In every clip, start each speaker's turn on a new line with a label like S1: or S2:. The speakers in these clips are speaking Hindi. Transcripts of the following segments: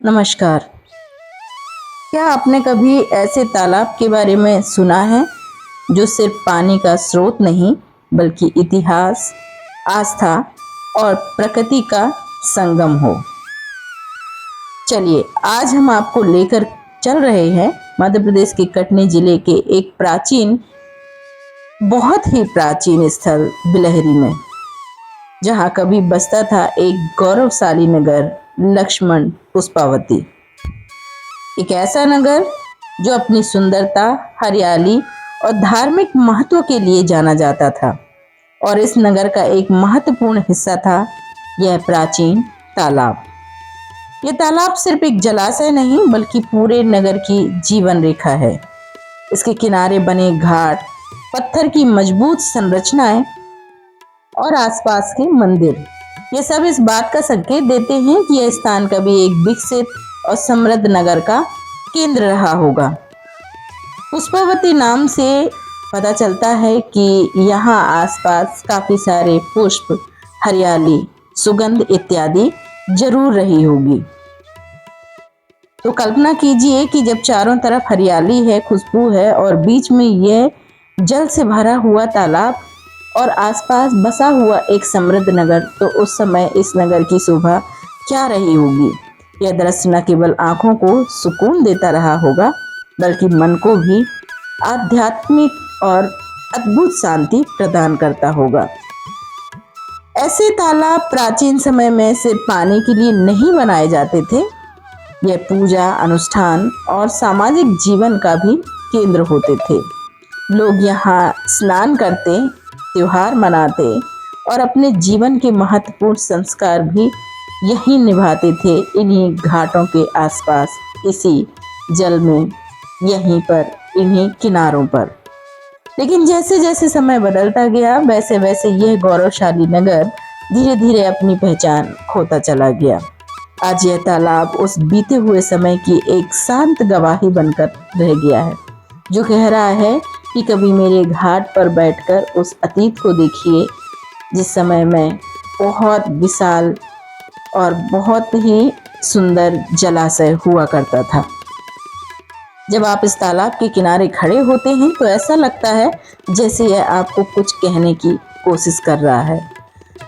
S1: नमस्कार। क्या आपने कभी ऐसे तालाब के बारे में सुना है जो सिर्फ पानी का स्रोत नहीं बल्कि इतिहास, आस्था और प्रकृति का संगम हो? चलिए, आज हम आपको लेकर चल रहे हैं मध्य प्रदेश के कटनी जिले के एक बहुत ही प्राचीन स्थल बिलहरी में, जहां कभी बसता था एक गौरवशाली नगर लक्ष्मण पुष्पावती। एक ऐसा नगर जो अपनी सुंदरता, हरियाली और धार्मिक महत्व के लिए जाना जाता था। और इस नगर का एक महत्वपूर्ण हिस्सा था यह प्राचीन तालाब। यह तालाब सिर्फ एक जलाशय नहीं बल्कि पूरे नगर की जीवन रेखा है। इसके किनारे बने घाट, पत्थर की मजबूत संरचनाएं और आसपास के मंदिर, ये सब इस बात का संकेत देते हैं कि यह स्थान कभी एक विकसित और समृद्ध नगर का केंद्र रहा होगा। पुष्पावती नाम से पता चलता है कि यहाँ आसपास काफी सारे पुष्प, हरियाली, सुगंध इत्यादि जरूर रही होगी। तो कल्पना कीजिए कि जब चारों तरफ हरियाली है, खुशबू है और बीच में यह जल से भरा हुआ तालाब और आसपास बसा हुआ एक समृद्ध नगर, तो उस समय इस नगर की शोभा क्या रही होगी। यह दृश्य न केवल आंखों को सुकून देता रहा होगा बल्कि मन को भी आध्यात्मिक और अद्भुत शांति प्रदान करता होगा। ऐसे तालाब प्राचीन समय में सिर्फ पानी के लिए नहीं बनाए जाते थे, यह पूजा, अनुष्ठान और सामाजिक जीवन का भी केंद्र होते थे। लोग यहाँ स्नान करते, त्योहार मनाते और अपने जीवन के महत्वपूर्ण संस्कार भी यहीं निभाते थे, इन्हीं घाटों के आसपास, इसी जल में, यहीं पर, इन्हीं किनारों पर। लेकिन जैसे जैसे समय बदलता गया वैसे वैसे यह गौरवशाली नगर धीरे धीरे अपनी पहचान खोता चला गया। आज यह तालाब उस बीते हुए समय की एक शांत गवाही बनकर रह गया है, जो कह रहा है कि कभी मेरे घाट पर बैठकर उस अतीत को देखिए जिस समय में बहुत विशाल और बहुत ही सुंदर जलाशय हुआ करता था। जब आप इस तालाब के किनारे खड़े होते हैं तो ऐसा लगता है जैसे यह आपको कुछ कहने की कोशिश कर रहा है।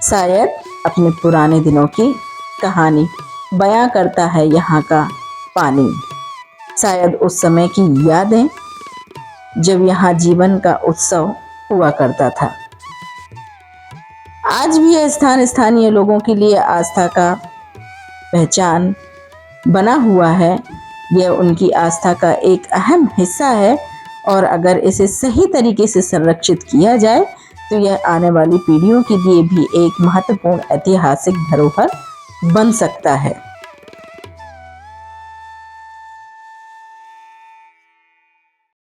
S1: शायद अपने पुराने दिनों की कहानी बयां करता है यहाँ का पानी, शायद उस समय की यादें जब यहाँ जीवन का उत्सव हुआ करता था। आज भी यह स्थान स्थानीय लोगों के लिए आस्था का पहचान बना हुआ है। यह उनकी आस्था का एक अहम हिस्सा है और अगर इसे सही तरीके से संरक्षित किया जाए तो यह आने वाली पीढ़ियों के लिए भी एक महत्वपूर्ण ऐतिहासिक धरोहर बन सकता है।